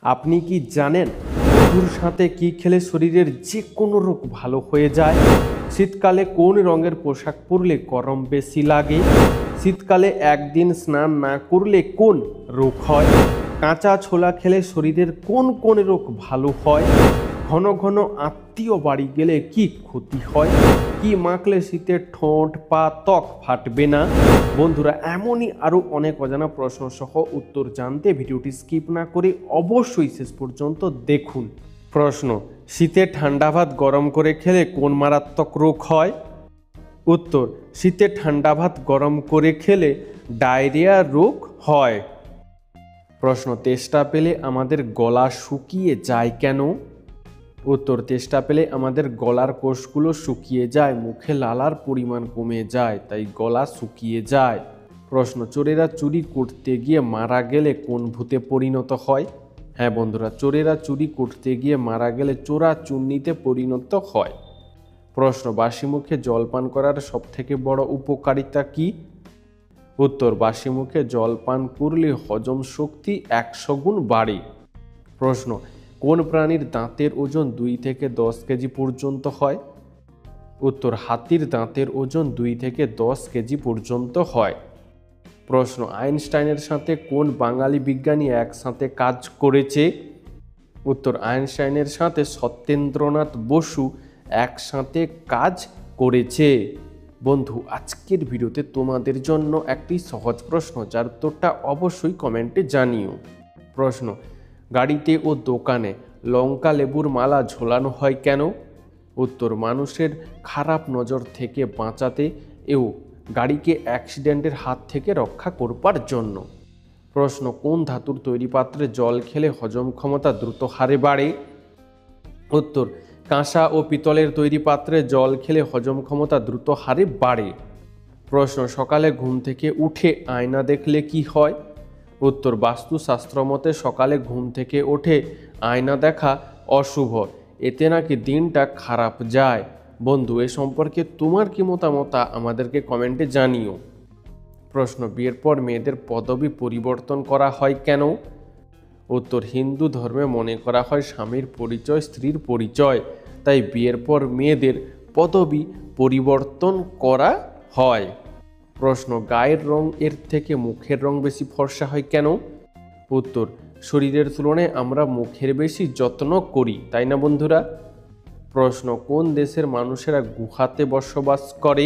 আপনি কি জানেন মধুর সাথে কি খেলে শরীরের যে কোনো রোগ ভালো হয়ে যায়? শীতকালে কোন রঙের পোশাক পরলে গরম বেশি লাগে? শীতকালে একদিন স্নান না করলে কোন রোগ হয়? কাঁচা ছোলা খেলে শরীরের কোন কোন রোগ ভালো হয়? ঘন ঘন আত্মীয় বাড়ি গেলে কি ক্ষতি হয়? কি মাখলে শীতে ঠোঁট পা ত্বক ফাটবে না? বন্ধুরা, এমনই আরও অনেক অজানা প্রশ্ন সহ উত্তর জানতে ভিডিওটি স্কিপ না করে অবশ্যই শেষ পর্যন্ত দেখুন। প্রশ্ন: শীতে ঠান্ডা ভাত গরম করে খেলে কোন মারাত্মক রোগ হয়? উত্তর: শীতে ঠান্ডা ভাত গরম করে খেলে ডায়রিয়া রোগ হয়। প্রশ্ন: তেষ্টা পেলে আমাদের গলা শুকিয়ে যায় কেন? উত্তর: তেষ্টা পেলে আমাদের গলার কোষগুলো শুকিয়ে যায়, মুখে লালার পরিমাণ কমে যায়, তাই গলা শুকিয়ে যায়। প্রশ্ন: চোরেরা চুরি করতে গিয়ে মারা গেলে কোন ভূতে পরিণত হয়? হ্যাঁ বন্ধুরা, চোরেরা চুরি করতে গিয়ে মারা গেলে চোরা চূর্ণিতে পরিণত হয়। প্রশ্ন: বাসি মুখে জল পান করার সবথেকে বড় উপকারিতা কি? উত্তর: বাসি মুখে জল পান করলে হজম শক্তি 100 গুণ বাড়ে। প্রশ্ন: কোন প্রাণীর দাঁতের ওজন 2 থেকে 10 কেজি পর্যন্ত হয়? উত্তর: হাতির দাঁতের ওজন 2 থেকে 10 কেজি পর্যন্ত হয়। প্রশ্ন: আইনস্টাইনের সাথে কোন বাঙালি বিজ্ঞানী একসাথে কাজ করেছে? উত্তর: আইনস্টাইনের সাথে সত্যেন্দ্রনাথ বসু একসাথে কাজ করেছে। বন্ধু, আজকের ভিডিওতে তোমাদের জন্য একটি সহজ প্রশ্ন, যার উত্তরটা অবশ্যই কমেন্টে জানিও। প্রশ্ন: গাড়িতে ও দোকানে লঙ্কা লেবুর মালা ঝোলানো হয় কেন? উত্তর: মানুষের খারাপ নজর থেকে বাঁচাতে ও গাড়িকে অ্যাক্সিডেন্টের হাত থেকে রক্ষা করবার জন্য। প্রশ্ন: কোন ধাতুর তৈরি পাত্রে জল খেলে হজম ক্ষমতা দ্রুত হারে বাড়ে? উত্তর: কাঁসা ও পিতলের তৈরি পাত্রে জল খেলে হজম ক্ষমতা দ্রুত হারে বাড়ে। প্রশ্ন: সকালে ঘুম থেকে উঠে আয়না দেখলে কি হয়? উত্তর: বাস্তুশাস্ত্র মতে সকালে ঘুম থেকে উঠে আয়না দেখা অশুভ, এতে নাকি দিনটা খারাপ যায়। বন্ধু, এ সম্পর্কে তোমার কি মতামত আমাদেরকে কমেন্টে জানিও। প্রশ্ন: বিয়ের পর মেয়েদের পদবি পরিবর্তন করা হয় কেন? উত্তর: হিন্দু ধর্মে মনে করা হয় স্বামীর পরিচয় স্ত্রীর পরিচয়, তাই বিয়ের পর মেয়েদের পদবি পরিবর্তন করা হয়। প্রশ্ন: গায়ের রং এর থেকে মুখের রং বেশি ফর্সা হয় কেন? উত্তর: শরীরের তুলনায় আমরা মুখের বেশি যত্ন করি, তাই না বন্ধুরা? প্রশ্ন: কোন দেশের মানুষেরা গুহাতে বসবাস করে?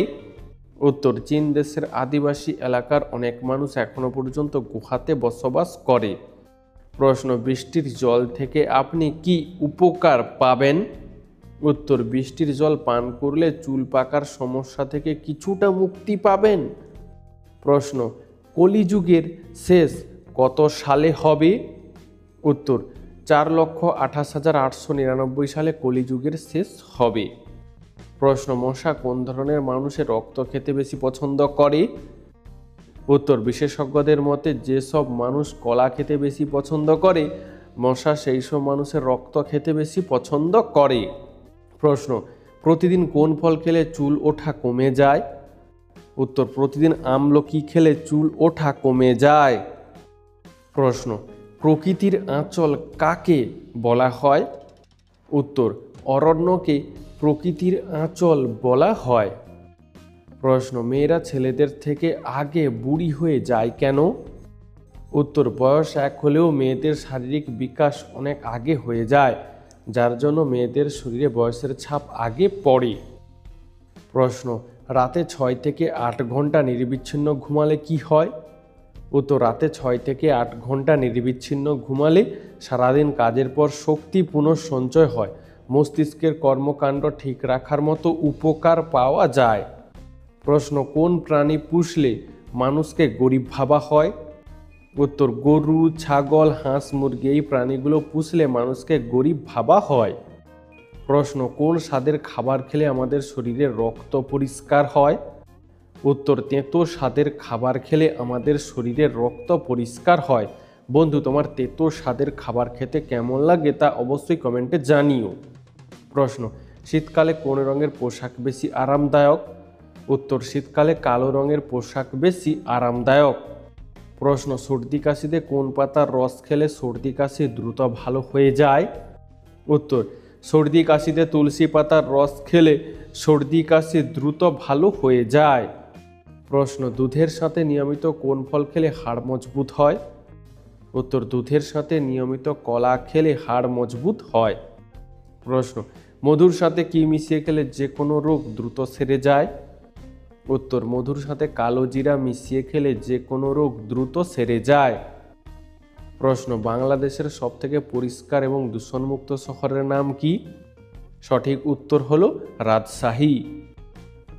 উত্তর: চীন দেশের আদিবাসী এলাকার অনেক মানুষ এখনো পর্যন্ত গুহাতে বসবাস করে। প্রশ্ন: বৃষ্টির জল থেকে আপনি কি উপকার পাবেন? উত্তর: বৃষ্টির জল পান করলে চুল পাকার সমস্যা থেকে কিছুটা মুক্তি পাবেন। প্রশ্ন: কলিযুগের শেষ কত সালে হবে? উত্তর: 4,28,899 সালে কলিযুগের শেষ হবে। প্রশ্ন: মশা কোন ধরনের মানুষের রক্ত খেতে বেশি পছন্দ করে? উত্তর: বিশেষজ্ঞদের মতে যেসব মানুষ কলা খেতে বেশি পছন্দ করে, মশা সেই সব মানুষের রক্ত খেতে বেশি পছন্দ করে। প্রশ্ন: প্রতিদিন কোন ফল খেলে চুল ওঠা কমে যায়? উত্তর: প্রতিদিন আমলকি খেলে চুল ওঠা কমে যায়। প্রশ্ন: প্রকৃতির আঁচল কাকে বলা হয়? উত্তর: অরণ্যকে প্রকৃতির আঁচল বলা হয়। প্রশ্ন: মেয়েরা ছেলেদের থেকে আগে বুড়ি হয়ে যায় কেন? উত্তর: বয়স এক হলেও মেয়েদের শারীরিক বিকাশ অনেক আগে হয়ে যায়, যার জন্য মেয়েদের শরীরে বয়সের ছাপ আগে পড়ে। প্রশ্ন: রাতে 6 থেকে 8 ঘন্টা নিরবিচ্ছিন্ন ঘুমালে কি হয়? উত্তর: রাতে 6 থেকে 8 ঘন্টা নিরবিচ্ছিন্ন ঘুমালে সারাদিন কাজের পর শক্তি পুনঃসঞ্চয় হয়, মস্তিষ্কের কর্মকাণ্ড ঠিক রাখার মতো উপকার পাওয়া যায়। প্রশ্ন: কোন প্রাণী পুষলে মানুষকে গরিব ভাবা হয়? উত্তর: গরু, ছাগল, হাঁস, মুরগি এই প্রাণীগুলো পুষলে মানুষকে গরিব ভাবা হয়। প্রশ্ন: কোন স্বাদের খাবার খেলে আমাদের শরীরে রক্ত পরিষ্কার হয়? উত্তর: তেঁতো স্বাদের খাবার খেলে আমাদের শরীরে রক্ত পরিষ্কার হয়। বন্ধু, তোমার তেঁতো স্বাদের খাবার খেতে কেমন লাগে তা অবশ্যই কমেন্টে জানিও। প্রশ্ন: শীতকালে কোন রঙের পোশাক বেশি আরামদায়ক? উত্তর: শীতকালে কালো রঙের পোশাক বেশি আরামদায়ক। প্রশ্ন, সর্দি কাশিতে কোন পাতার রস খেলে সর্দি কাশি দ্রুত ভালো হয়ে যায়? উত্তর, সর্দি কাশিতে তুলসী পাতার রস খেলে সর্দি কাশি দ্রুত ভালো হয়ে যায়। প্রশ্ন, দুধের সাথে নিয়মিত কোন ফল খেলে হাড় মজবুত হয়? উত্তর, দুধের সাথে নিয়মিত কলা খেলে হাড় মজবুত হয়। প্রশ্ন, মধুর সাথে কি মিশিয়ে খেলে যে কোনো রোগ দ্রুত সেরে যায়? উত্তর, মধুর সাথে কালো জিরা মিশিয়ে খেলে যে কোনো রোগ দ্রুত সেরে যায়। প্রশ্ন, বাংলাদেশের সবথেকে পরিষ্কার এবং দূষণমুক্ত শহরের নাম কি? সঠিক উত্তর হলো রাজশাহী।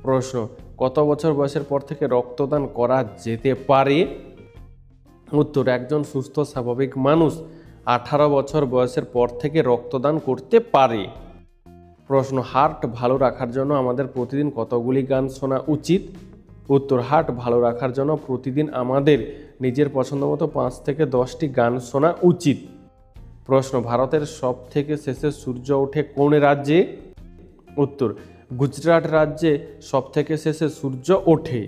প্রশ্ন, কত বছর বয়সের পর থেকে রক্তদান করা যেতে পারে? উত্তর, একজন সুস্থ স্বাভাবিক মানুষ 18 বছর বয়সের পর থেকে রক্তদান করতে পারে। প্রশ্ন, হার্ট ভালো রাখার জন্য আমাদের প্রতিদিন কতগুলি গান শোনা উচিত? উত্তর, হার্ট ভালো রাখার জন্য প্রতিদিন আমাদের নিজের পছন্দ মতো 5 থেকে 10টি গান শোনা উচিত। প্রশ্ন, ভারতের সব থেকে শেষে সূর্য ওঠে কোন রাজ্যে? উত্তর, গুজরাট রাজ্যে সব থেকে শেষে সূর্য ওঠে।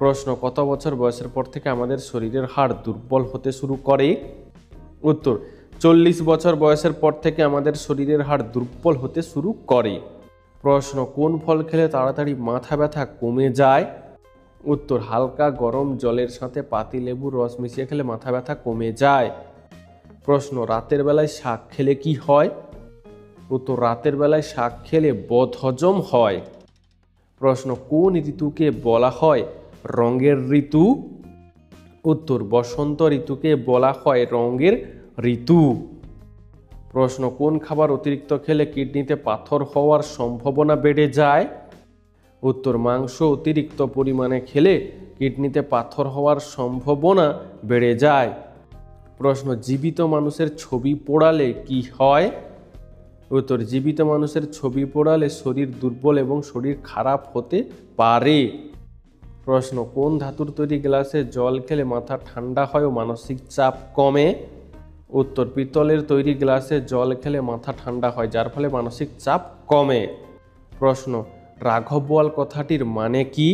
প্রশ্ন, কত বছর বয়সের পর থেকে আমাদের শরীরের হাড় দুর্বল হতে শুরু করে? উত্তর, 40 বছর বয়সের পর থেকে আমাদের শরীরের হাড় দুর্বল হতে শুরু করে। প্রশ্ন, কোন ফল খেলে তাড়াতাড়ি মাথা ব্যথা কমে যায়? উত্তর, হালকা গরম জলের সাথে পাতিলেবুর রস মিশিয়ে খেলে মাথা ব্যথা কমে যায়। প্রশ্ন, রাতের বেলায় শাক খেলে কি হয়? উত্তর, রাতের বেলায় শাক খেলে বদহজম হয়। প্রশ্ন, কোন ঋতুকে বলা হয় রঙের ঋতু? উত্তর, বসন্ত ঋতুকে বলা হয় রঙের ঋতু। প্রশ্ন, কোন খাবার অতিরিক্ত খেলে কিডনিতে পাথর হওয়ার সম্ভাবনা বেড়ে যায়? উত্তর, মাংস অতিরিক্ত পরিমাণে খেলে কিডনিতে পাথর হওয়ার সম্ভাবনা বেড়ে যায়। প্রশ্ন, জীবিত মানুষের ছবি পোড়ালে কি হয়? উত্তর, জীবিত মানুষের ছবি পোড়ালে শরীর দুর্বল এবং শরীর খারাপ হতে পারে। প্রশ্ন, কোন ধাতুর তৈরি গ্লাসে জল খেলে মাথা ঠান্ডা হয় ও মানসিক চাপ কমে? উত্তর, পিতলের তৈরি গ্লাসে জল খেলে মাথা ঠান্ডা হয়, যার ফলে মানসিক চাপ কমে। প্রশ্ন, রাঘব বোয়াল কথাটির মানে কি?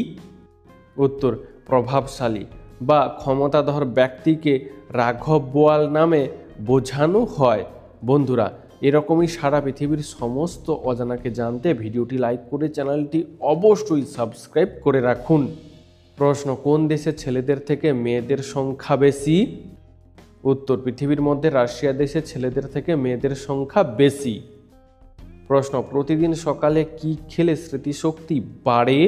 উত্তর, প্রভাবশালী বা ক্ষমতাধর ব্যক্তিকে রাঘব বোয়াল নামে বোঝানো হয়। বন্ধুরা, এরকমই সারা পৃথিবীর সমস্ত অজানাকে জানতে ভিডিওটি লাইক করে চ্যানেলটি অবশ্যই সাবস্ক্রাইব করে রাখুন। প্রশ্ন, কোন দেশে ছেলেদের থেকে মেয়েদের সংখ্যা বেশি? উত্তর, পৃথিবীর মধ্যে রাশিয়া দেশে ছেলেদের থেকে মেয়েদের সংখ্যা বেশি। প্রশ্ন, প্রতিদিন সকালে কি খেলে স্মৃতিশক্তি বাড়ে?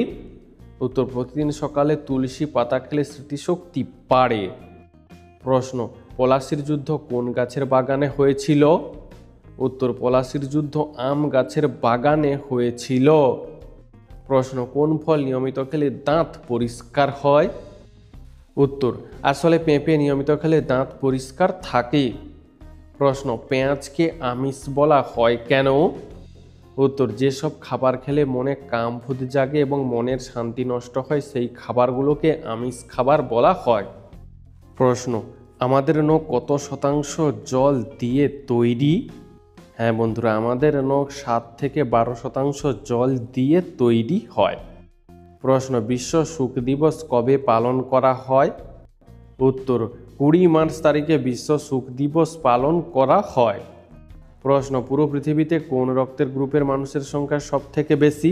উত্তর, প্রতিদিন সকালে তুলসী পাতা খেলে স্মৃতিশক্তি বাড়ে। প্রশ্ন, পলাশির যুদ্ধ কোন গাছের বাগানে হয়েছিল? উত্তর, পলাশির যুদ্ধ আম গাছের বাগানে হয়েছিল। প্রশ্ন, কোন ফল নিয়মিত খেলে দাঁত পরিষ্কার হয়? উত্তর, আসলে পেঁপে নিয়মিত খেলে দাঁত পরিষ্কার থাকে। প্রশ্ন, পেঁয়াজকে আমিষ বলা হয় কেন? উত্তর, যেসব খাবার খেলে মনে কামভূত জাগে এবং মনের শান্তি নষ্ট হয় সেই খাবারগুলোকে আমিষ খাবার বলা হয়। প্রশ্ন, আমাদের নখ কত শতাংশ জল দিয়ে তৈরি? হ্যাঁ বন্ধুরা, আমাদের নখ 7 থেকে 12% জল দিয়ে তৈরি হয়। প্রশ্ন, বিশ্ব শোক দিবস কবে পালন করা হয়? উত্তর, 20 মার্চ তারিখে বিশ্ব শোক দিবস পালন করা হয়। প্রশ্ন, পুরো পৃথিবীতে কোন রক্তের গ্রুপের মানুষের সংখ্যা সব থেকে বেশি?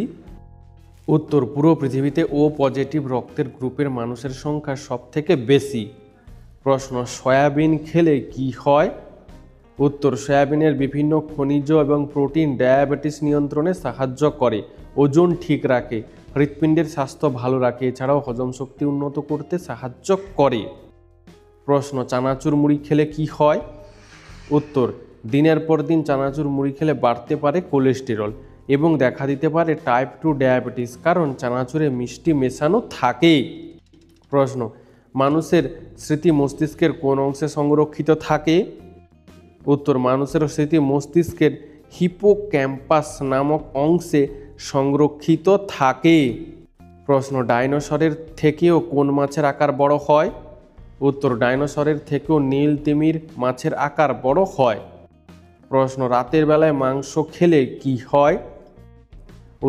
উত্তর, পুরো পৃথিবীতে ও পজিটিভ রক্তের গ্রুপের মানুষের সংখ্যা সব থেকে বেশি। প্রশ্ন, সয়াবিন খেলে কি হয়? উত্তর, সয়াবিনের বিভিন্ন খনিজ এবং প্রোটিন ডায়াবেটিস নিয়ন্ত্রণে সাহায্য করে, ওজন ঠিক রাখে, হৃৎপিণ্ডের স্বাস্থ্য ভালো রাখে, এছাড়াও হজম শক্তি উন্নত করতে সাহায্য করে। প্রশ্ন, চানাচুর মুড়ি খেলে কি হয়? উত্তর, দিনের পর দিন চানাচুর মুড়ি খেলে বাড়তে পারে কোলেস্টেরল এবং দেখা দিতে পারে টাইপ 2 ডায়াবেটিস, কারণ চানাচুরে মিষ্টি মেশানো থাকে। প্রশ্ন, মানুষের স্মৃতি মস্তিষ্কের কোন অংশে সংরক্ষিত থাকে? উত্তর, মানুষের স্মৃতি মস্তিষ্কের হিপোক্যাম্পাস নামক অংশে সংরক্ষিত থাকে। প্রশ্ন, ডাইনোসরের থেকেও কোন মাছের আকার বড় হয়? উত্তর, ডাইনোসরের থেকেও নীল তিমির মাছের আকার বড় হয়। প্রশ্ন, রাতের বেলায় মাংস খেলে কি হয়?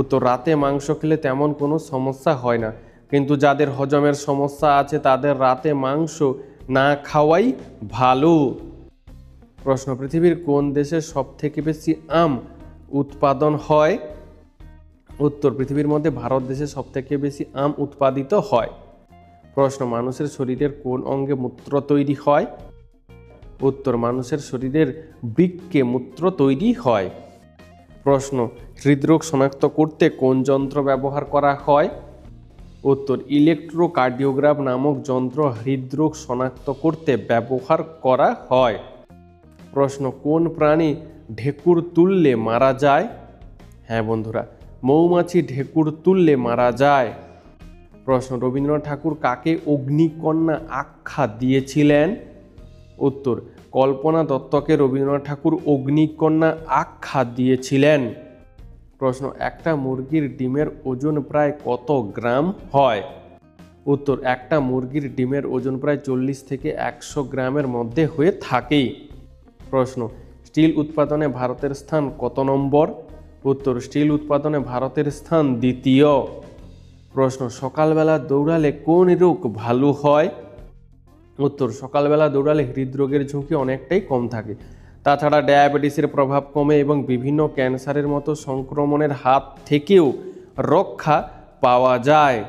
উত্তর, রাতে মাংস খেলে তেমন কোনো সমস্যা হয় না, কিন্তু যাদের হজমের সমস্যা আছে তাদের রাতে মাংস না খাওয়াই ভালো। প্রশ্ন, পৃথিবীর কোন দেশে সব থেকে বেশি আম উৎপাদন হয়? উত্তর, পৃথিবীর মধ্যে ভারত দেশে সব থেকে বেশি আম উৎপাদিত হয়। প্রশ্ন, মানুষের শরীরের কোন অঙ্গে মূত্র তৈরি হয়? উত্তর, মানুষের শরীরের বৃক্কে মূত্র তৈরি হয়। প্রশ্ন, হৃদরোগ শনাক্ত করতে কোন যন্ত্র ব্যবহার করা হয়? উত্তর, ইলেকট্রোকার্ডিওগ্রাফ নামক যন্ত্র হৃদরোগ শনাক্ত করতে ব্যবহার করা হয়। প্রশ্ন, কোন প্রাণী ঢেকুর তুললে মারা যায়? হ্যাঁ বন্ধুরা, মৌমাছি ঢেকুর তুললে মারা যায়। প্রশ্ন, রবীন্দ্রনাথ ঠাকুর কাকে অগ্নিকন্যা আখ্যা দিয়েছিলেন? উত্তর, কল্পনা দত্তকে রবীন্দ্রনাথ ঠাকুর অগ্নিকন্যা আখ্যা দিয়েছিলেন। প্রশ্ন, একটা মুরগির ডিমের ওজন প্রায় কত গ্রাম হয়? উত্তর, একটা মুরগির ডিমের ওজন প্রায় 40 থেকে 100 গ্রামের মধ্যে হয়ে থাকে। প্রশ্ন, স্টিল উৎপাদনে ভারতের স্থান কত নম্বর? উত্তর, স্টিল উৎপাদনে ভারতের স্থান দ্বিতীয়। প্রশ্ন, সকালবেলা দৌড়ালে কোন রোগ ভালো হয়? উত্তর, সকালবেলা দৌড়ালে হৃদরোগের ঝুঁকি অনেকটাই কম থাকে। তাছাড়া ডায়াবেটিসের প্রভাব কমে এবং বিভিন্ন ক্যান্সারের মতো সংক্রমণের হাত থেকেও রক্ষা পাওয়া যায়।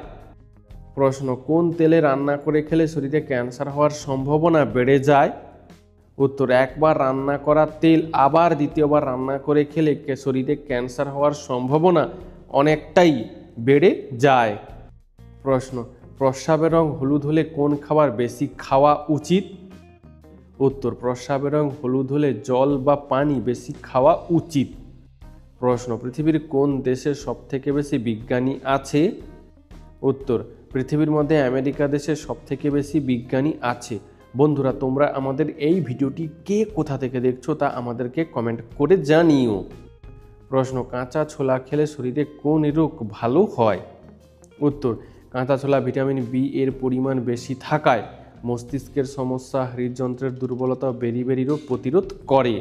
প্রশ্ন, কোন তেলে রান্না করে খেলে শরীরে ক্যান্সার হওয়ার সম্ভাবনা বেড়ে যায়? উত্তর, একবার রান্না করা তেল আবার দ্বিতীয়বার রান্না করে খেলে শরীরে ক্যান্সার হওয়ার সম্ভাবনা অনেকটাই বেড়ে যায়। প্রশ্ন, প্রস্রাবের রং হলুদ হলে কোন খাবার বেশি খাওয়া উচিত? উত্তর, প্রস্রাবের রং হলুদ হলে জল বা পানি বেশি খাওয়া উচিত। প্রশ্ন, পৃথিবীর কোন দেশে সব থেকে বেশি বিজ্ঞানী আছে? উত্তর, পৃথিবীর মধ্যে আমেরিকা দেশে সব থেকে বেশি বিজ্ঞানী আছে। বন্ধুরা, তোমরা আমাদের এই ভিডিওটি কে কোথা থেকে দেখছো তা আমাদেরকে কমেন্ট করে জানিও। প্রশ্ন, কাঁচা ছোলা খেলে শরীরে কোন রোগ ভালো হয়? উত্তর, কাঁচা ছোলা ভিটামিন বি এর পরিমাণ বেশি থাকায় মস্তিষ্কের সমস্যা, হৃদযন্ত্রের দুর্বলতা, বেরি রোগ প্রতিরোধ করে।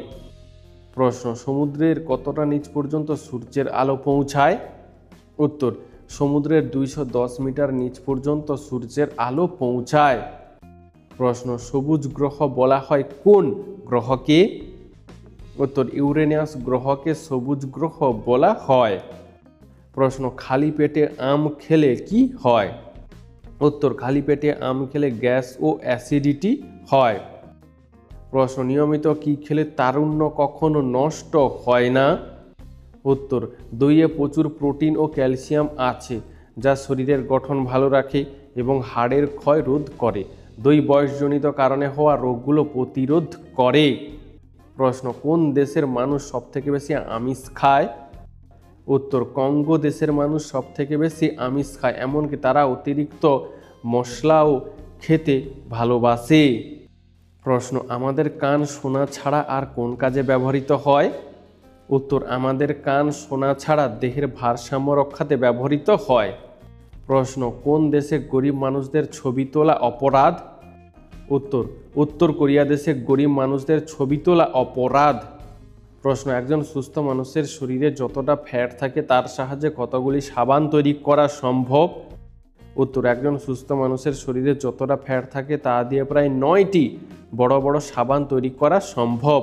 প্রশ্ন, সমুদ্রের কতটা নিচ পর্যন্ত সূর্যের আলো পৌঁছায়? উত্তর, সমুদ্রের 210 মিটার নিচ পর্যন্ত সূর্যের আলো পৌঁছায়। প্রশ্ন, সবুজ গ্রহ বলা হয় কোন গ্রহকে? উত্তর, ইউরেনাস গ্রহকে সবুজ গ্রহ বলা হয়। প্রশ্ন, খালি পেটে আম খেলে কি হয়? উত্তর, খালি পেটে আম খেলে গ্যাস ও অ্যাসিডিটি হয়। প্রশ্ন, নিয়মিত কি খেলে তারুণ্য কখনো নষ্ট হয় না? উত্তর, দইয়ে প্রচুর প্রোটিন ও ক্যালসিয়াম আছে যা শরীরের গঠন ভালো রাখে এবং হাড়ের ক্ষয় রোধ করে। দই বয়সজনিত কারণে হওয়া রোগগুলো প্রতিরোধ করে। প্রশ্ন, কোন দেশের মানুষ সবথেকে বেশি আমিষ খায়? উত্তর, কঙ্গো দেশের মানুষ সবথেকে বেশি আমিষ খায়, এমনকি তারা অতিরিক্ত মশলাও খেতে ভালোবাসে। প্রশ্ন, আমাদের কান শোনা ছাড়া আর কোন কাজে ব্যবহৃত হয়? উত্তর, আমাদের কান শোনা ছাড়া দেহের ভারসাম্য রক্ষাতে ব্যবহৃত হয়। প্রশ্ন, কোন দেশে গরিব মানুষদের ছবি তোলা অপরাধ? উত্তর, উত্তর কোরিয়া দেশে গরিব মানুষদের ছবি তোলা অপরাধ। প্রশ্ন, একজন সুস্থ মানুষের শরীরে যতটা ফ্যাট থাকে তার সাহায্যে কতগুলি সাবান তৈরি করা সম্ভব? উত্তর, একজন সুস্থ মানুষের শরীরে যতটা ফ্যাট থাকে তা দিয়ে প্রায় 9টি বড় বড় সাবান তৈরি করা সম্ভব।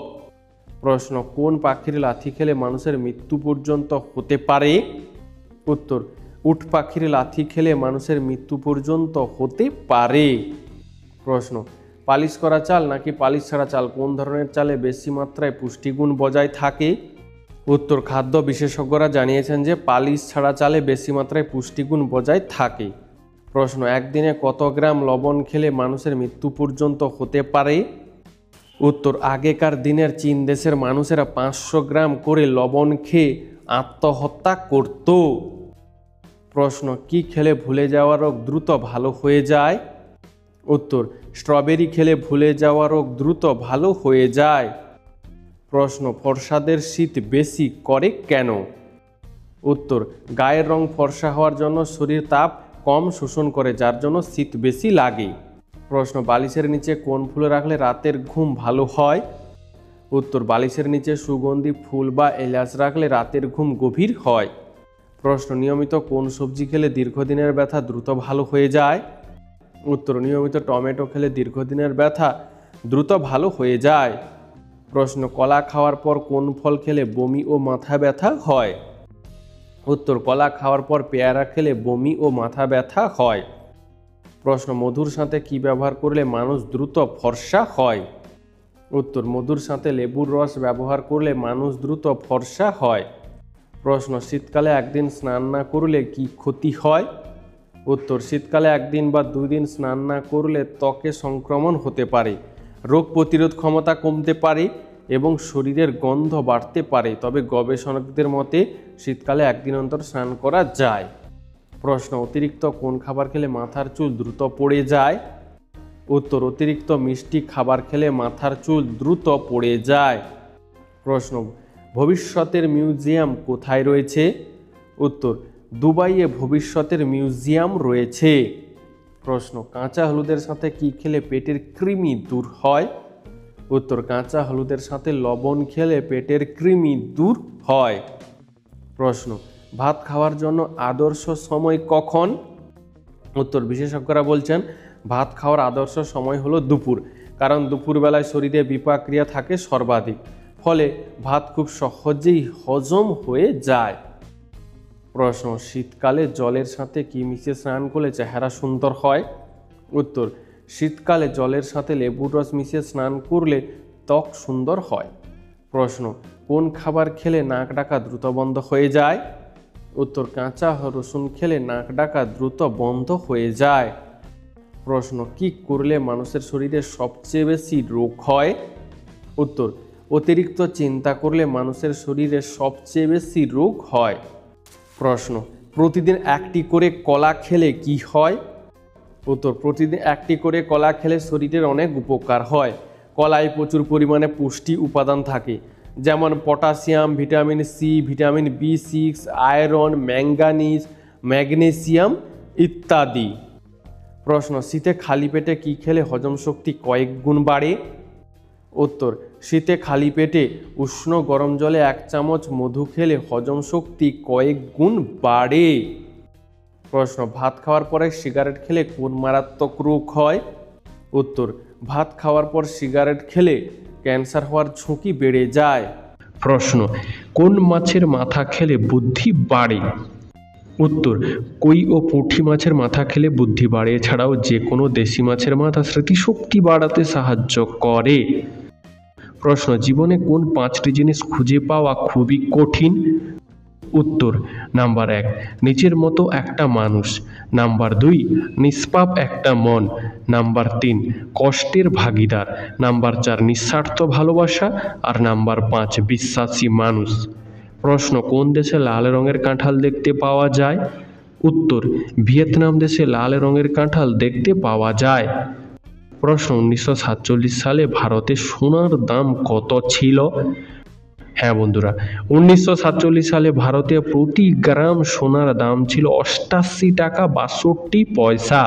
প্রশ্ন, কোন পাখির লাথি খেলে মানুষের মৃত্যু পর্যন্ত হতে পারে? উত্তর, উট পাখির লাথি খেলে মানুষের মৃত্যু পর্যন্ত হতে পারে। প্রশ্ন, পালিশ করা চাল নাকি পালিশ ছাড়া চাল, কোন ধরনের চালে বেশি মাত্রায় পুষ্টিগুণ বজায় থাকে? উত্তর, খাদ্য বিশেষজ্ঞরা জানিয়েছেন যে পালিশ ছাড়া চালে বেশি মাত্রায় পুষ্টিগুণ বজায় থাকে। প্রশ্ন, একদিনে কত গ্রাম লবণ খেলে মানুষের মৃত্যু পর্যন্ত হতে পারে? উত্তর, আগেকার দিনের চীন দেশের মানুষেরা 500 গ্রাম করে লবণ খেয়ে আত্মহত্যা করত। প্রশ্ন, কি খেলে ভুলে যাওয়া রোগ দ্রুত ভালো হয়ে যায়? উত্তর, স্ট্রবেরি খেলে ভুলে যাওয়া রোগ দ্রুত ভালো হয়ে যায়। প্রশ্ন, ফর্সাদের শীত বেশি করে কেন? উত্তর, গায়ের রং ফর্সা হওয়ার জন্য শরীর তাপ কম শোষণ করে, যার জন্য শীত বেশি লাগে। প্রশ্ন, বালিশের নিচে কোন ফুল রাখলে রাতের ঘুম ভালো হয়? উত্তর, বালিশের নিচে সুগন্ধি ফুল বা এলাচ রাখলে রাতের ঘুম গভীর হয়। প্রশ্ন, নিয়মিত কোন সবজি খেলে দীর্ঘদিনের ব্যথা দ্রুত ভালো হয়ে যায়? উত্তর, নিয়মিত টমেটো খেলে দীর্ঘদিনের ব্যথা দ্রুত ভালো হয়ে যায়। প্রশ্ন, কলা খাওয়ার পর কোন ফল খেলে বমি ও মাথা ব্যথা হয়? উত্তর, কলা খাওয়ার পর পেয়ারা খেলে বমি ও মাথা ব্যথা হয়। প্রশ্ন, মধুর সাথে কি ব্যবহার করলে মানুষ দ্রুত ফর্সা হয়? উত্তর, মধুর সাথে লেবুর রস ব্যবহার করলে মানুষ দ্রুত ফর্সা হয়। প্রশ্ন, শীতকালে একদিন স্নান না করলে কি ক্ষতি হয়? উত্তর, শীতকালে একদিন বা 2 দিন স্নান না করলে ত্বকে সংক্রমণ হতে পারে, রোগ প্রতিরোধ ক্ষমতা কমতে পারে এবং শরীরের গন্ধ বাড়তে পারে। তবে গবেষকদের মতে শীতকালে একদিন অন্তর স্নান করা যায়। প্রশ্ন, অতিরিক্ত কোন খাবার খেলে মাথার চুল দ্রুত পড়ে যায়? উত্তর, অতিরিক্ত মিষ্টি খাবার খেলে মাথার চুল দ্রুত পড়ে যায়। প্রশ্ন, ভবিষ্যতের মিউজিয়াম কোথায় রয়েছে? উত্তর, দুবাইয়ে ভবিষ্যতের মিউজিয়াম রয়েছে। প্রশ্ন, কাঁচা হলুদের সাথে কি খেলে পেটের কৃমি দূর হয়? উত্তর, কাঁচা হলুদের সাথে লবণ খেলে পেটের কৃমি দূর হয়। প্রশ্ন, ভাত খাওয়ার জন্য আদর্শ সময় কখন? উত্তর, বিশেষজ্ঞরা বলছেন ভাত খাওয়ার আদর্শ সময় হলো দুপুর, কারণ দুপুরবেলায় শরীরে বিপাক ক্রিয়া থাকে সর্বাধিক, ফলে ভাত খুব সহজেই হজম হয়ে যায়। প্রশ্ন, শীতকালে জলের সাথে কি মিশিয়ে স্নান করলে চেহারা সুন্দর হয়? উত্তর, শীতকালে জলের সাথে লেবুর রস মিশিয়ে স্নান করলে ত্বক সুন্দর হয়। প্রশ্ন, কোন খাবার খেলে নাক ডাকা দ্রুত বন্ধ হয়ে যায়? উত্তর, কাঁচা রসুন খেলে নাক ডাকা দ্রুত বন্ধ হয়ে যায়। প্রশ্ন, কি করলে মানুষের শরীরে সবচেয়ে বেশি রোগ হয়? উত্তর, অতিরিক্ত চিন্তা করলে মানুষের শরীরে সবচেয়ে বেশি রোগ হয়। প্রশ্ন, প্রতিদিন একটি করে কলা খেলে কি হয়? উত্তর, প্রতিদিন একটি করে কলা খেলে শরীরের অনেক উপকার হয়। কলায় প্রচুর পরিমাণে পুষ্টি উপাদান থাকে, যেমন potassium, vitamin C, vitamin B6, iron, manganese, magnesium ইত্যাদি। প্রশ্ন, শীতে খালি পেটে কি খেলে হজম শক্তি কয়েক গুণ বাড়ে? উত্তর, শীতে খালি পেটে উষ্ণ গরম জলে 1 চামচ মধু খেলে হজম শক্তি কয়েক গুণ বাড়ে। প্রশ্ন, ভাত খাওয়ার পরে সিগারেট খেলে কোন মারাত্মক রোগ হয়? উত্তর, ভাত খাওয়ার পর সিগারেট খেলে ক্যান্সার হওয়ার ঝুঁকি বেড়ে যায়। প্রশ্ন, কোন মাছের মাথা খেলে বুদ্ধি বাড়ে? উত্তর, কই ও পুঁটি মাছের মাথা খেলে বুদ্ধি বাড়ে। এছাড়াও যে কোনো দেশি মাছের মাথা স্মৃতিশক্তি বাড়াতে সাহায্য করে। প্রশ্ন, জীবনে কোন 5টি জিনিস খুঁজে পাওয়া খুবই কঠিন? উত্তর, নাম্বার 1, নিজের মতো একটা মানুষ। নাম্বার 2, নিষ্পাপ একটা মন। নাম্বার 3, কষ্টের ভাগিদার। নাম্বার 4, নিঃস্বার্থ ভালোবাসা। আর নাম্বার 5, বিশ্বাসী মানুষ। প্রশ্ন, কোন দেশে লাল রঙের কাঁঠাল দেখতে পাওয়া যায়? উত্তর, ভিয়েতনাম দেশে লাল রঙের কাঁঠাল দেখতে পাওয়া যায়। প্রশ্ন, 1947 সালে ভারতে সোনার দাম কত ছিল? হ্যাঁ বন্ধুরা, 1947 সালে ভারতে প্রতি গ্রাম সোনার দাম ছিল 88 টাকা 62 পয়সা।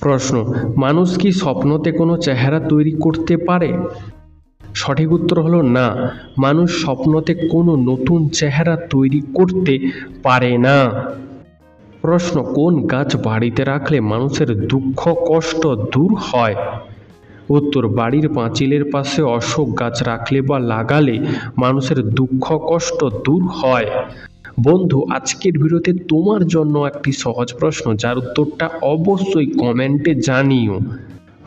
প্রশ্ন, মানুষ কি স্বপ্নতে কোনো চেহারা তৈরি করতে পারে? সঠিক উত্তর হলো না, মানুষ স্বপ্নতে কোনো নতুন চেহারা তৈরি করতে পারে না। প্রশ্ন, কোন গাছ বাড়িতে রাখলে মানুষের দুঃখ কষ্ট দূর হয়? উত্তর, বাড়ির পাঁচিলের পাশে অশোক গাছ রাখলে বা লাগালে মানুষের দুঃখ কষ্ট দূর হয়। বন্ধু, আজকের ভিডিওতে তোমার জন্য একটি সহজ প্রশ্ন, যার উত্তরটা অবশ্যই কমেন্টে জানিও।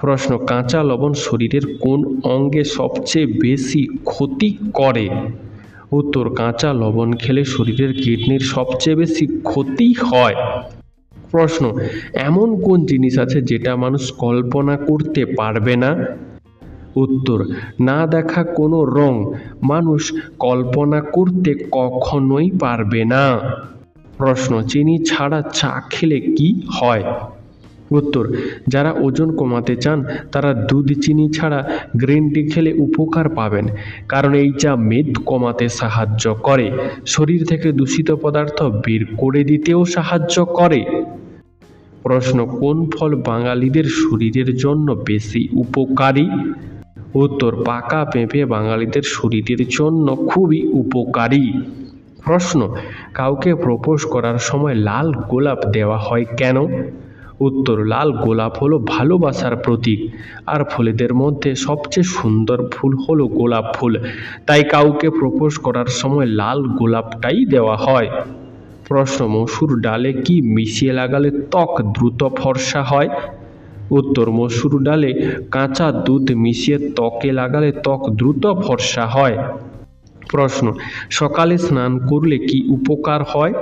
প্রশ্ন, কাঁচা লবণ শরীরের কোন অঙ্গে সবচেয়ে বেশি ক্ষতি করে? উত্তর, কাঁচা লবণ খেলে শরীরের কিডনির সবচেয়ে বেশি ক্ষতি হয়। প্রশ্ন, এমন কোন জিনিস আছে যেটা মানুষ কল্পনা করতে পারবে না? উত্তর, না দেখা কোনো রং মানুষ কল্পনা করতে কখনোই পারবে না। প্রশ্ন, চিনি ছাড়া চা খেলে কি হয়? উত্তর, যারা ওজন কমাতে চান তারা দুধ চিনি ছাড়া গ্রিন টি খেলে উপকার পাবেন, কারণ এই চা মেদ কমাতে সাহায্য করে, শরীর থেকে দূষিত পদার্থ বের করে দিতেও সাহায্য করে। প্রশ্ন, কোন ফল বাঙালিদের শরীরের জন্য বেশি উপকারী? উত্তর, পাকা পেঁপে বাঙালিদের শরীরের জন্য খুবই উপকারী। প্রশ্ন, কাউকে প্রপোজ করার সময় লাল গোলাপ দেওয়া হয় কেন? উত্তর, লাল গোলাপ হলো ভালোবাসার প্রতীক, আর ফুলেদের মধ্যে সবচেয়ে সুন্দর ফুল হলো গোলাপ ফুল, তাই কাউকে প্রপোজ করার সময় লাল গোলাপটাই দেওয়া হয়। প্রশ্ন, মসুর ডালে কি মিশিয়ে লাগালে ত্বক দ্রুত ফর্সা হয়? উত্তর, মসুর ডালে কাঁচা দুধ মিশিয়ে ত্বকে লাগালে ত্বক দ্রুত ফর্সা হয়। প্রশ্ন, সকালে স্নান করলে কি উপকার হয়?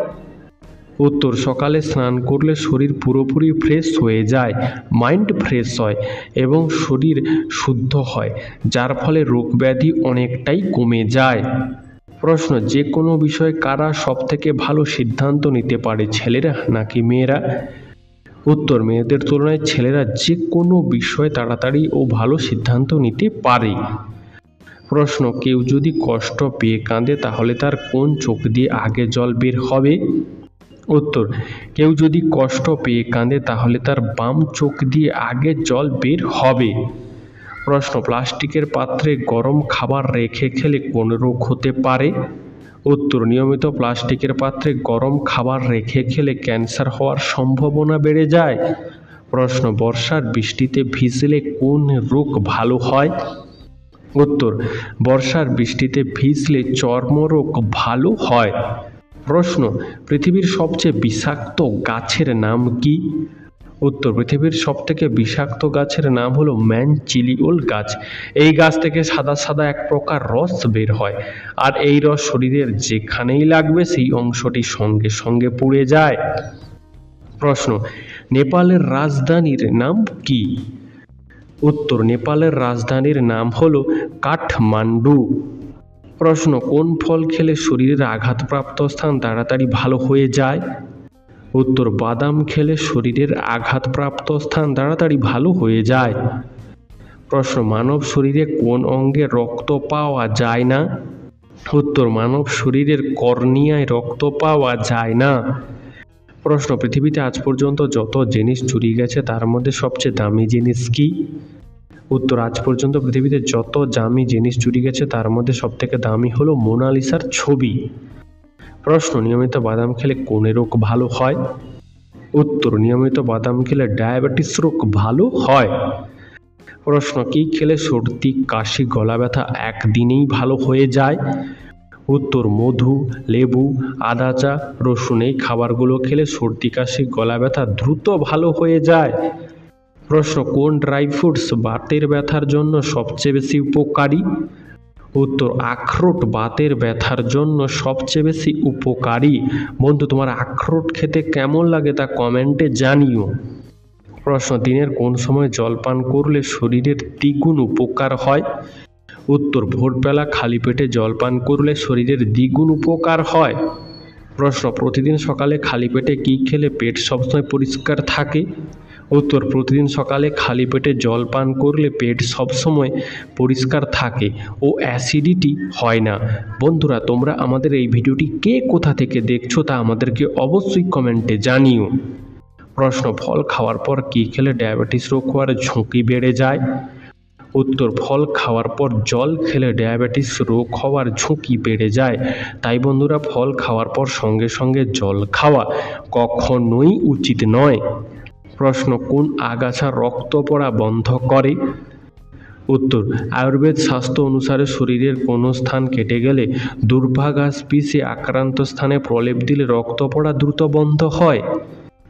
উত্তর, সকালে স্নান করলে শরীর পুরোপুরি ফ্রেশ হয়ে যায়, মাইন্ড ফ্রেশ হয় এবং শরীর শুদ্ধ হয়, যার ফলে রোগব্যাধি অনেকটাই কমে যায়। প্রশ্ন, যে কোনো বিষয়ে কারা সবথেকে ভালো সিদ্ধান্ত নিতে পারে, ছেলেরা নাকি মেয়েরা? উত্তর, মেয়েদের তুলনায় ছেলেরা যে কোনো বিষয়ে তাড়াতাড়ি ও ভালো সিদ্ধান্ত নিতে পারে। প্রশ্ন, কেউ যদি কষ্ট পেয়ে কাঁদে তাহলে তার কোন চোখ দিয়ে আগে জল বের হবে? উত্তর, কেউ যদি কষ্ট পেয়ে কাঁদে তাহলে তার বাম চোখ দিয়ে আগে জল বের হবে। প্রশ্ন, প্লাস্টিকের পাত্রে গরম খাবার রেখে খেলে কোন রোগ হতে পারে? উত্তর, নিয়মিত প্লাস্টিকের পাত্রে গরম খাবার রেখে খেলে ক্যান্সার হওয়ার সম্ভাবনা বেড়ে যায়। প্রশ্ন, বর্ষার বৃষ্টিতে ভিজলে কোন রোগ ভালো হয়? উত্তর, বর্ষার বৃষ্টিতে ভিজলে চর্মরোগ ভালো হয়। প্রশ্ন, পৃথিবীর সবচেয়ে বিষাক্ত গাছের নাম কি? উত্তর, পৃথিবীর সবথেকে বিষাক্ত গাছের নাম হলো ম্যানচিলিওল গাছ। এই গাছ থেকে সাদা সাদা এক প্রকার রস বের হয়, আর এই রস শরীরের যেখানেই লাগবে সেই অংশটি সঙ্গে সঙ্গে পুড়ে যায়। প্রশ্ন, নেপালের রাজধানীর নাম কি? উত্তর, নেপালের রাজধানীর নাম হলো কাঠমান্ডু। প্রশ্ন, কোন ফল খেলে শরীরের আঘাতপ্রাপ্ত স্থান তাড়াতাড়ি ভালো হয়ে যায়? উত্তর, বাদাম খেলে শরীরের আঘাতপ্রাপ্ত স্থান তাড়াতাড়ি ভালো হয়ে যায়। প্রশ্ন, মানব শরীরে কোন অঙ্গে রক্ত পাওয়া যায় না? উত্তর, মানব শরীরের কর্নিয়ায় রক্ত পাওয়া যায় না। প্রশ্ন, পৃথিবীতে আজ পর্যন্ত যত জিনিস চুরি গেছে তার মধ্যে সবচেয়ে দামি জিনিস কি? উত্তর, আজ পর্যন্ত পৃথিবীতে যত দামি জিনিস চুরি গেছে তার মধ্যে সবথেকে দামি হলো মোনালিসার ছবি। প্রশ্ন, নিয়মিত বাদাম খেলে কোন রোগ ভালো হয়? উত্তর, নিয়মিত বাদাম খেলে ডায়াবেটিস রোগ ভালো হয়। প্রশ্ন, কি খেলে সর্দি কাশি গলা ব্যথা একদিনেই ভালো হয়ে যায়? উত্তর, মধু, লেবু, আদা চা, রসুন এই খাবারগুলো খেলে সর্দি কাশি গলা ব্যথা দ্রুত ভালো হয়ে যায়। প্রশ্ন, কোন ড্রাই ফ্রুটস বাতের ব্যথার জন্য সবচেয়ে বেশি উপকারী? উত্তর, আখরোট বাতের ব্যথার জন্য সবচেয়ে বেশি উপকারী। বন্ধু, তোমার আখরোট খেতে কেমন লাগে তা কমেন্টে জানিও। প্রশ্ন, দিনের কোন সময় জল পান করলে শরীরের দ্বিগুণ উপকার হয়? উত্তর, ভোরবেলা খালি পেটে জল পান করলে শরীরের দ্বিগুণ উপকার হয়। প্রশ্ন, প্রতিদিন সকালে খালি পেটে কি খেলে পেট সবসময় পরিষ্কার থাকে? উত্তর, প্রতিদিন সকালে খালি পেটে জল পান করলে পেট সবসময় পরিষ্কার থাকে ও অ্যাসিডিটি হয় না। বন্ধুরা, তোমরা আমাদের এই ভিডিওটি কে কোথা থেকে দেখছো তা আমাদেরকে অবশ্যই কমেন্টে জানিও। প্রশ্ন, ফল খাওয়ার পর কি খেলে ডায়াবেটিস রোগ হওয়ার ঝুঁকি বেড়ে যায়? উত্তর, ফল খাওয়ার পর জল খেলে ডায়াবেটিস রোগ হওয়ার ঝুঁকি বেড়ে যায়। তাই বন্ধুরা, ফল খাওয়ার পর সঙ্গে সঙ্গে জল খাওয়া কখনোই উচিত নয়। প্রশ্ন, কোন আগাছা রক্ত পড়া বন্ধ করে? উত্তর, আয়ুর্বেদ শাস্ত্র অনুসারে শরীরের কোনো স্থান কেটে গেলে দুর্ভা ঘাস পিষে আক্রান্ত স্থানে প্রলেপ দিলে রক্ত পড়া দ্রুত বন্ধ হয়।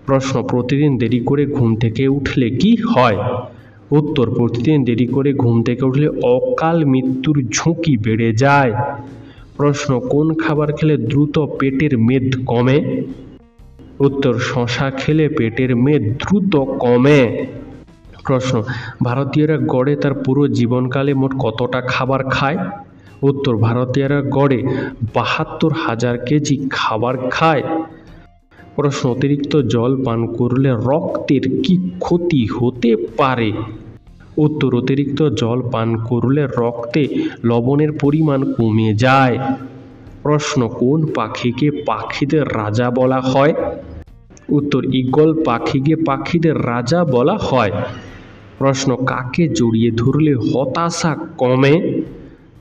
প্রশ্ন, প্রতিদিন দেরি করে ঘুম থেকে উঠলে কি হয়? উত্তর, প্রতিদিন দেরি করে ঘুম থেকে উঠলে অকাল মৃত্যুর ঝুঁকি বেড়ে যায়। প্রশ্ন, কোন খাবার খেলে দ্রুত পেটের মেদ কমে? উত্তর, শশা খেলে পেটের মেদ দ্রুত কমে। প্রশ্ন, ভারতীয়রা গড়ে তার পুরো জীবনকালে মোট কতটা খাবার খায়? উত্তর, ভারতীয়রা গড়ে ৭২,০০০ কেজি খাবার খায়। প্রশ্ন, অতিরিক্ত জল পান করলে রক্তের কি ক্ষতি হতে পারে? উত্তর, অতিরিক্ত জল পান করলে রক্তে লবণের পরিমাণ কমে যায়। প্রশ্ন, কোন পাখিকে পাখিদের রাজা বলা হয়? উত্তর, ঈগল পাখিকে পাখিদের রাজা বলা হয়। প্রশ্ন, কাকে জড়িয়ে ধরলে হতাশা কমে?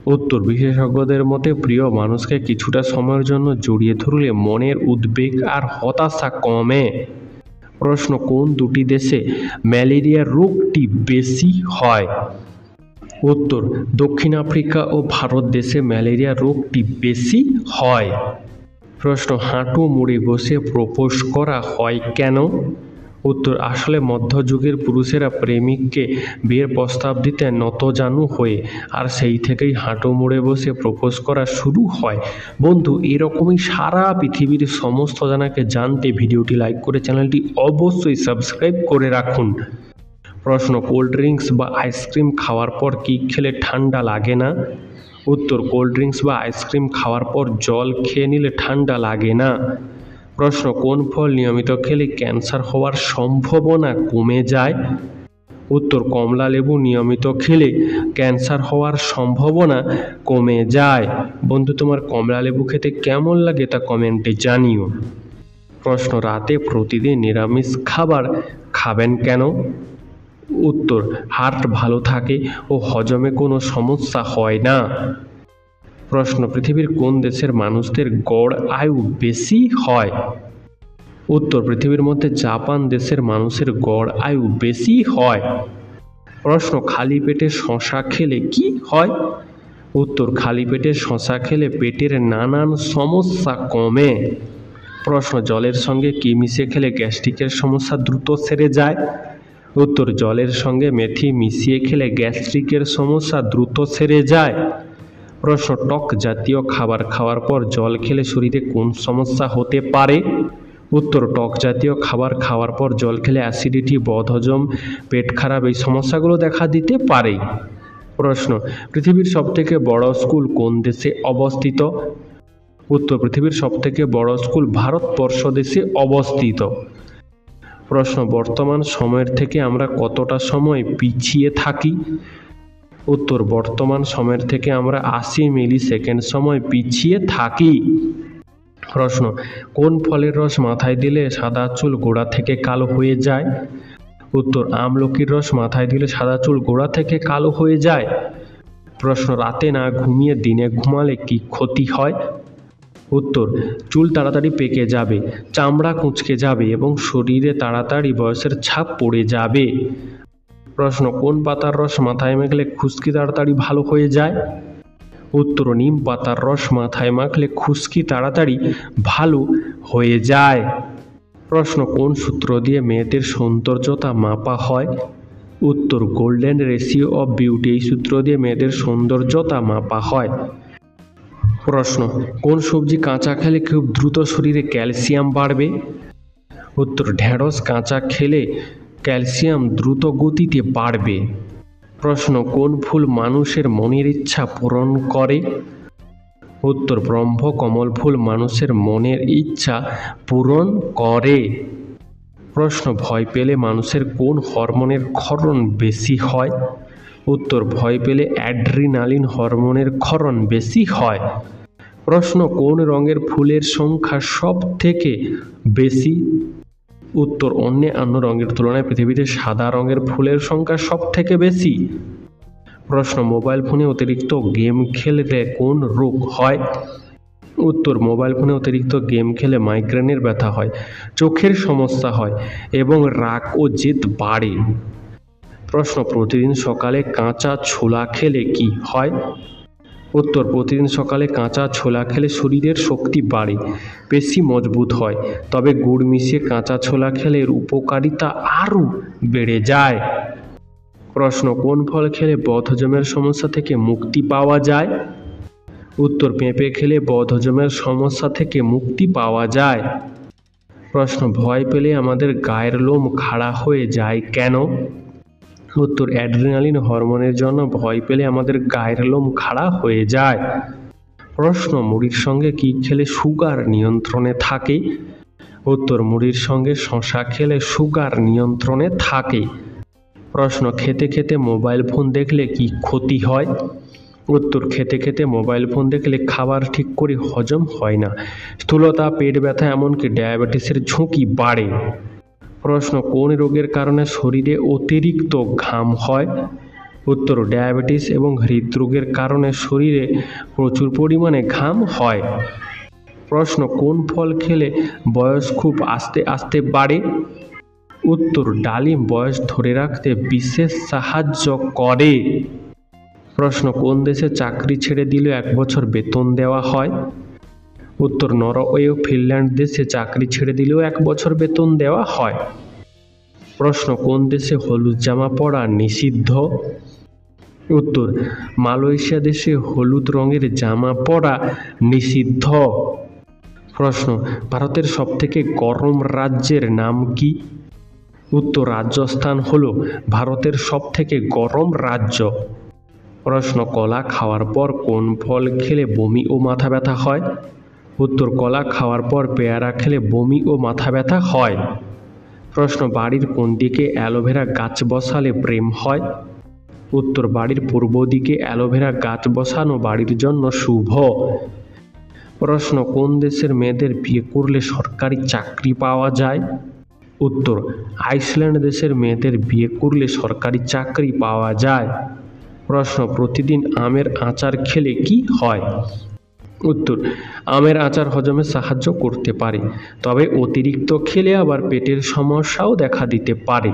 উত্তর, বিশেষজ্ঞদের মতে প্রিয় মানুষকে কিছুটা সময়ের জন্য জড়িয়ে ধরলে মনের উদ্বেগ আর হতাশা কমে। প্রশ্ন, কোন দুটি দেশে ম্যালেরিয়া রোগটি বেশি হয়? উত্তর, দক্ষিণ আফ্রিকা ও ভারত দেশে ম্যালেরিয়া রোগটি বেশি হয়। প্রশ্ন, হাঁটু মুড়ে বসে প্রপোজ করা হয় কেন? উত্তর, আসলে মধ্যযুগের পুরুষেরা প্রেমিককে বিয়ের প্রস্তাব দিতে নতজানু হয়ে, আর সেই থেকেই হাঁটু মুড়ে বসে প্রপোজ করা শুরু হয়। বন্ধু, এরকমই সারা পৃথিবীর সমস্ত জানাকে জানতে ভিডিওটি লাইক করে চ্যানেলটি অবশ্যই সাবস্ক্রাইব করে রাখুন। প্রশ্ন, কোল্ড ড্রিঙ্কস বা আইসক্রিম খাওয়ার পর কি খেলে ঠান্ডা লাগে না? উত্তর, কোল্ড ড্রিঙ্কস বা আইসক্রিম খাওয়ার পর জল খেয়ে নিলে ঠান্ডা লাগে না। প্রশ্ন, কোন ফল নিয়মিত খেলে ক্যান্সার হওয়ার সম্ভাবনা কমে যায়? উত্তর, কমলা লেবু নিয়মিত খেলে ক্যান্সার হওয়ার সম্ভাবনা কমে যায়। বন্ধু, তোমার কমলা লেবু খেতে কেমন লাগে তা কমেন্টে জানিও। প্রশ্ন, রাতে প্রতিদিন নিরামিষ খাবার খাবেন কেন? উত্তর, হার্ট ভালো থাকে ও হজমে কোনো সমস্যা হয় না। প্রশ্ন, পৃথিবীর কোন দেশের মানুষদের গড় আয়ু বেশি হয়? উত্তর, পৃথিবীর মধ্যে জাপান দেশের মানুষের গড় আয়ু বেশি হয়। প্রশ্ন, খালি পেটে শশা খেলে কি হয়? উত্তর, খালি পেটে শশা খেলে পেটের নানান সমস্যা কমে। প্রশ্ন, জলের সঙ্গে কি মিশিয়ে খেলে গ্যাস্ট্রিকের সমস্যা দ্রুত সেরে যায়? উত্তর, জলের সঙ্গে মেথি মিশিয়ে খেলে গ্যাস্ট্রিকের সমস্যা দ্রুত সেরে যায়। প্রশ্ন, টক জাতীয় খাবার খাওয়ার পর জল খেলে শরীরে কোন সমস্যা হতে পারে? উত্তর, টক জাতীয় খাবার খাওয়ার পর জল খেলে অ্যাসিডিটি, বদহজম, পেট খারাপ এই সমস্যাগুলো দেখা দিতে পারে। প্রশ্ন, পৃথিবীর সবথেকে বড় স্কুল কোন দেশে অবস্থিত? উত্তর, পৃথিবীর সবথেকে বড় স্কুল ভারতবর্ষ দেশে অবস্থিত। প্রশ্ন, বর্তমান সময়ের থেকে আমরা কতটা সময় পিছিয়ে থাকি? উত্তর, বর্তমান সময়ের থেকে আমরা 80 মিলি সেকেন্ড সময় পিছিয়ে থাকি। প্রশ্ন, কোন ফলের রস মাথায় দিলে সাদা চুল গোড়া থেকে কালো হয়ে যায়? উত্তর, আমলকির রস মাথায় দিলে সাদা চুল গোড়া থেকে কালো হয়ে যায়। প্রশ্ন, রাতে না ঘুমিয়ে দিনে ঘুমালে কি ক্ষতি হয়? উত্তর, চুল তাড়াতাড়ি পেকে যাবে, চামড়া কুঁচকে যাবে এবং শরীরে তাড়াতাড়ি বয়সের ছাপ পড়ে যাবে। প্রশ্ন, কোন পাতার রস মাথায় মাখলে খুশকি তাড়াতাড়ি ভালো হয়ে যায়? উত্তর, নিম পাতার রস মাথায় মাখলে খুশকি তাড়াতাড়ি ভালো হয়ে যায়। প্রশ্ন, কোন সূত্র দিয়ে মেয়েদের সৌন্দর্যতা মাপা হয়? উত্তর, গোল্ডেন রেশিও অফ বিউটি এই সূত্র দিয়ে মেয়েদের সৌন্দর্যতা মাপা হয়। প্রশ্ন, কোন সবজি কাঁচা খেলে খুব দ্রুত শরীরে ক্যালসিয়াম বাড়বে? উত্তর, ঢেঁড়স কাঁচা খেলে ক্যালসিয়াম দ্রুত গতিতে বাড়বে। প্রশ্ন, কোন ফুল মানুষের মনের ইচ্ছা পূরণ করে? উত্তর, ব্রহ্মকমল ফুল মানুষের মনের ইচ্ছা পূরণ করে। প্রশ্ন, ভয় পেলে মানুষের কোন হরমোনের ক্ষরণ বেশি হয়? উত্তর, ভয় পেলে অ্যাড্রিনালিন হরমোনের ক্ষরণ বেশি হয়। প্রশ্ন, কোন রঙের ফুলের সংখ্যা সব থেকে বেশি? উত্তর, অন্যান্য রঙের তুলনায় পৃথিবীতে সাদা রঙের ফুলের সংখ্যা সব থেকে বেশি। প্রশ্ন, মোবাইল ফোনে অতিরিক্ত গেম খেললে কোন রোগ হয়? উত্তর, মোবাইল ফোনে অতিরিক্ত গেম খেলে মাইগ্রেনের ব্যথা হয়, চোখের সমস্যা হয় এবং রাগ ও জেদ বাড়ে। প্রশ্ন, প্রতিদিন সকালে কাঁচা ছোলা খেলে কি হয়? উত্তর, প্রতিদিন সকালে কাঁচা ছোলা খেলে শরীরের শক্তি বাড়ে, পেশি মজবুত হয়, তবে গুড় মিশিয়ে কাঁচা ছোলা খেলে এর উপকারিতা আরও বেড়ে যায়। প্রশ্ন, কোন ফল খেলে বদহজমের সমস্যা থেকে মুক্তি পাওয়া যায়? উত্তর, পেঁপে খেলে বদহজমের সমস্যা থেকে মুক্তি পাওয়া যায়। প্রশ্ন, ভয় পেলে আমাদের গায়ের লোম খাড়া হয়ে যায় কেন? উত্তর, অ্যাড্রিনালিন হরমোনের জন্য ভয় পেলে আমাদের গায়ের লোম খাড়া হয়ে যায়। প্রশ্ন, মুড়ির সঙ্গে কি খেলে সুগার নিয়ন্ত্রণে থাকে? উত্তর, মুড়ির সঙ্গে শসা খেলে সুগার নিয়ন্ত্রণে থাকে। প্রশ্ন, খেতে খেতে মোবাইল ফোন দেখলে কি ক্ষতি হয়? উত্তর, খেতে খেতে মোবাইল ফোন দেখলে খাবার ঠিক করে হজম হয় না, স্থূলতা, পেট ব্যথা এমনকি ডায়াবেটিসের ঝুঁকি বাড়ে। প্রশ্ন, কোন রোগের কারণে শরীরে অতিরিক্ত ঘাম হয়? উত্তর, ডায়াবেটিস এবং হৃদরোগের কারণে শরীরে প্রচুর পরিমাণে ঘাম হয়। প্রশ্ন, কোন ফল খেলে বয়স খুব আস্তে আস্তে বাড়ে? উত্তর, ডালিম বয়স ধরে রাখতে বিশেষ সাহায্য করে। প্রশ্ন, কোন দেশে চাকরি ছেড়ে দিলেও 1 বছর বেতন দেওয়া হয়? উত্তর, নরওয়ে ও ফিনল্যান্ড দেশে চাকরি ছেড়ে দিলেও 1 বছর বেতন দেওয়া হয়। প্রশ্ন, কোন দেশে হলুদ জামা পরা নিষিদ্ধ? উত্তর, মালয়েশিয়া দেশে হলুদ রঙের জামা পরা নিষিদ্ধ। প্রশ্ন, ভারতের সবথেকে গরম রাজ্যের নাম কি? উত্তর, রাজস্থান হল ভারতের সবথেকে গরম রাজ্য। প্রশ্ন, কলা খাওয়ার পর কোন ফল খেলে বমি ও মাথা ব্যথা হয়? উত্তর, কলা খাওয়ার পর পেয়ারা খেলে বমি ও মাথা ব্যথা হয়। প্রশ্ন, বাড়ির কোন দিকে অ্যালোভেরা গাছ বসালে প্রেম হয়? উত্তর, বাড়ির পূর্ব দিকে অ্যালোভেরা গাছ বসানো বাড়ির জন্য শুভ। প্রশ্ন, কোন দেশের মেয়েদের বিয়ে করলে সরকারি চাকরি পাওয়া যায়? উত্তর, আইসল্যান্ড দেশের মেয়েদের বিয়ে করলে সরকারি চাকরি পাওয়া যায়। প্রশ্ন, প্রতিদিন আমের আচার খেলে কি হয়? উত্তর, আমের আচার হজমে সাহায্য করতে পারে, তবে অতিরিক্ত খেলে আবার পেটের সমস্যাও দেখা দিতে পারে।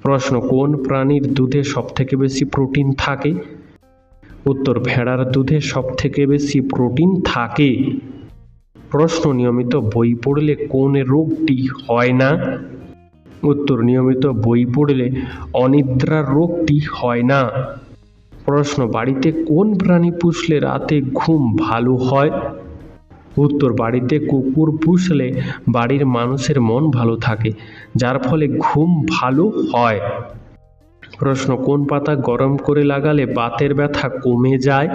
প্রশ্ন, কোন প্রাণীর দুধে সবথেকে বেশি প্রোটিন থাকে? উত্তর, ভেড়ার দুধে সবথেকে বেশি প্রোটিন থাকে। প্রশ্ন, নিয়মিত বই পড়লে কোন রোগটি হয় না? উত্তর, নিয়মিত বই পড়লে অনিদ্রার রোগটি হয় না। প্রশ্ন, বাড়িতে কোন প্রাণী পুষলে রাতে ঘুম ভালো হয়? উত্তর, বাড়িতে কুকুর পুষলে বাড়ির মানুষের মন ভালো থাকে, যার ফলে ঘুম ভালো হয়। প্রশ্ন, কোন পাতা গরম করে লাগালে বাতের ব্যথা কমে যায়?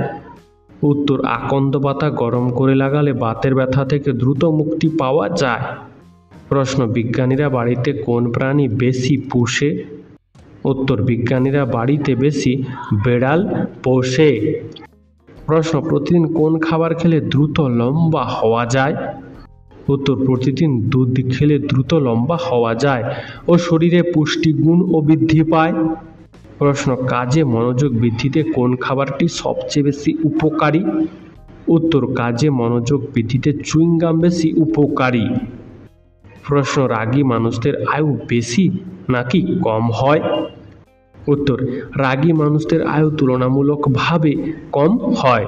উত্তর, আকন্দ পাতা গরম করে লাগালে বাতের ব্যথা থেকে দ্রুত মুক্তি পাওয়া যায়। প্রশ্ন, বিজ্ঞানীরা বাড়িতে কোন প্রাণী বেশি পোষে? উত্তর, বিজ্ঞানীরা বাড়িতে বেশি বেড়াল পোষে। প্রশ্ন, প্রতিদিন কোন খাবার খেলে দ্রুত লম্বা হওয়া যায়? উত্তর, প্রতিদিন দুধ খেলে দ্রুত লম্বা হওয়া যায় ও শরীরে পুষ্টিগুণ ও বৃদ্ধি পায়। প্রশ্ন, কাজে মনোযোগ বৃদ্ধিতে কোন খাবারটি সবচেয়ে বেশি উপকারী? উত্তর, কাজে মনোযোগ বৃদ্ধিতে চুইংগাম বেশি উপকারী। প্রশ্ন, রাগী মানুষদের আয়ু বেশি নাকি কম হয়? উত্তর, রাগী মানুষদের আয়ু তুলনামূলকভাবে কম হয়।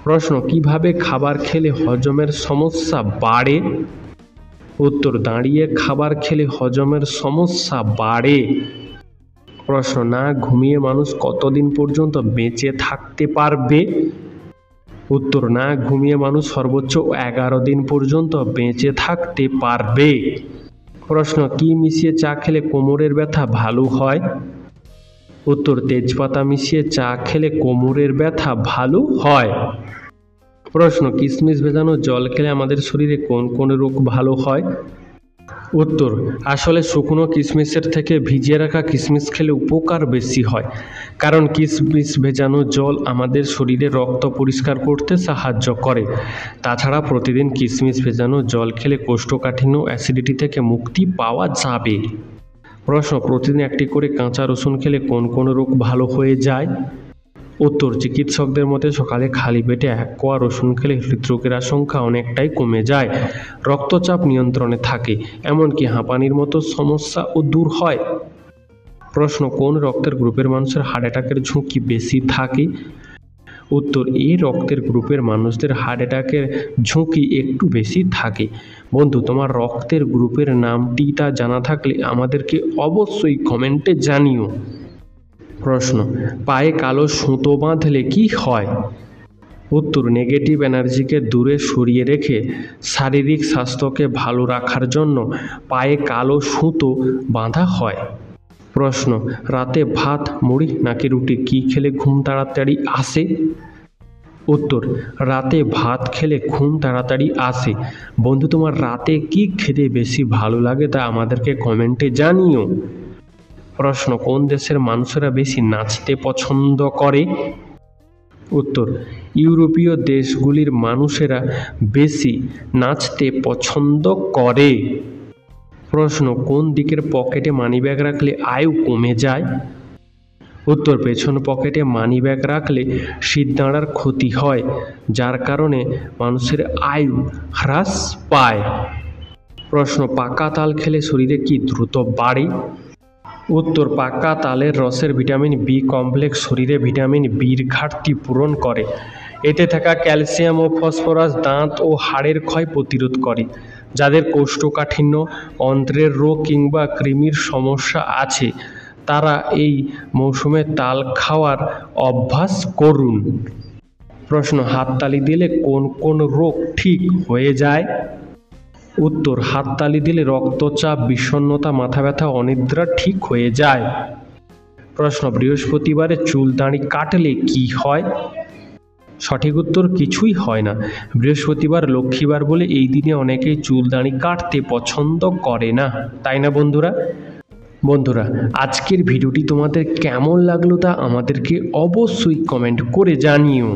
প্রশ্ন, কিভাবে খাবার খেলে হজমের সমস্যা বাড়ে? উত্তর, দাঁড়িয়ে খাবার খেলে হজমের সমস্যা বাড়ে। প্রশ্ন, না ঘুমিয়ে মানুষ কতদিন পর্যন্ত বেঁচে থাকতে পারবে? উত্তর, না ঘুমিয়ে মানুষ সর্বোচ্চ 11 দিন পর্যন্ত বেঁচে থাকতে পারবে। প্রশ্ন, কি মিশিয়ে চা খেলে কোমরের ব্যথা ভালো হয়? উত্তর, তেজপাতা মিশিয়ে চা খেলে কোমরের ব্যথা ভালো হয়। প্রশ্ন, কিশমিশ ভেজানো জল খেলে আমাদের শরীরে কোন কোন রোগ ভালো হয়? উত্তর, আসলে শুকনো কিশমিশের থেকে ভিজিয়ে রাখা কিশমিশ খেলে উপকার বেশি হয়, কারণ কিশমিশ ভেজানো জল আমাদের শরীরে রক্ত পরিষ্কার করতে সাহায্য করে। তাছাড়া প্রতিদিন কিশমিশ ভেজানো জল খেলে কোষ্ঠকাঠিন্য অ্যাসিডিটি থেকে মুক্তি পাওয়া যাবে। প্রশ্ন, প্রতিদিন 1টি করে কাঁচা রসুন খেলে কোন কোন রোগ ভালো হয়ে যায়? উত্তর, চিকিৎসকদের মতে সকালে খালি পেটে 1 কোয়া রসুন খেলে হৃদরোগের আশঙ্কা অনেকটাই কমে যায়, রক্তচাপ নিয়ন্ত্রণে থাকে, এমনকি হাঁপানির মতো সমস্যাও দূর হয়। প্রশ্ন, কোন রক্তের গ্রুপের মানুষের হার্ট অ্যাটাকের ঝুঁকি বেশি থাকে? উত্তর, এই রক্তের গ্রুপের মানুষদের হার্ট অ্যাটাকের ঝুঁকি একটু বেশি থাকে। বন্ধু, তোমার রক্তের গ্রুপের নামটি তা জানা থাকলে আমাদেরকে অবশ্যই কমেন্টে জানিও। প্রশ্ন, পায়ে কালো সুতো বাঁধলে কি হয়? উত্তর, নেগেটিভ এনার্জিকে দূরে সরিয়ে রেখে শারীরিক স্বাস্থ্যকে ভালো রাখার জন্য পায়ে কালো সুতো বাঁধা হয়। প্রশ্ন, রাতে ভাত, মুড়ি নাকি রুটি কি খেলে ঘুম তাড়াতাড়ি আসে? উত্তর, রাতে ভাত খেলে ঘুম তাড়াতাড়ি আসে। বন্ধু, তোমার রাতে কি খেতে বেশি ভালো লাগে তা আমাদেরকে কমেন্টে জানিও। প্রশ্ন, কোন দেশের মানুষেরা বেশি নাচতে পছন্দ করে? উত্তর, ইউরোপীয় দেশগুলির মানুষেরা বেশি নাচতে পছন্দ করে। প্রশ্ন, কোন দিকের পকেটে মানিব্যাগ রাখলে আয়ু কমে যায়? উত্তর, পেছন পকেটে মানিব্যাগ রাখলে শিরদাঁড়ার ক্ষতি হয়, যার কারণে মানুষের আয়ু হ্রাস পায়। প্রশ্ন, পাকা তাল খেলে শরীরে কি দ্রুত বাড়ে? উত্তর, পাকা তালের রসের ভিটামিন বি কমপ্লেক্স শরীরে ভিটামিন বির ঘাটতি পূরণ করে। এতে থাকা ক্যালসিয়াম ও ফসফরাস দাঁত ও হাড়ের ক্ষয় প্রতিরোধ করে। যাদের কোষ্ঠকাঠিন্য, অন্ত্রের রোগ কিংবা কৃমির সমস্যা আছে তারা এই মৌসুমে তাল খাওয়ার অভ্যাস করুন। প্রশ্ন, হাততালি দিলে কোন কোন রোগ ঠিক হয়ে যায়? উত্তর, হাততালি দিলে রক্তচাপ, বিষণ্ণতা, মাথা ব্যথা, অনিদ্রা ঠিক হয়ে যায়। প্রশ্ন, বৃহস্পতিবারে চুল দাড়ি কাটলে কি হয়? সঠিক উত্তর, কিছুই হয় না। বৃহস্পতিবার লক্ষ্মীবার বলে এই দিনে অনেকেই চুল দাড়ি কাটতে পছন্দ করে না, তাই না বন্ধুরা? বন্ধুরা, আজকের ভিডিওটি তোমাদের কেমন লাগলো তা আমাদেরকে অবশ্যই কমেন্ট করে জানিও।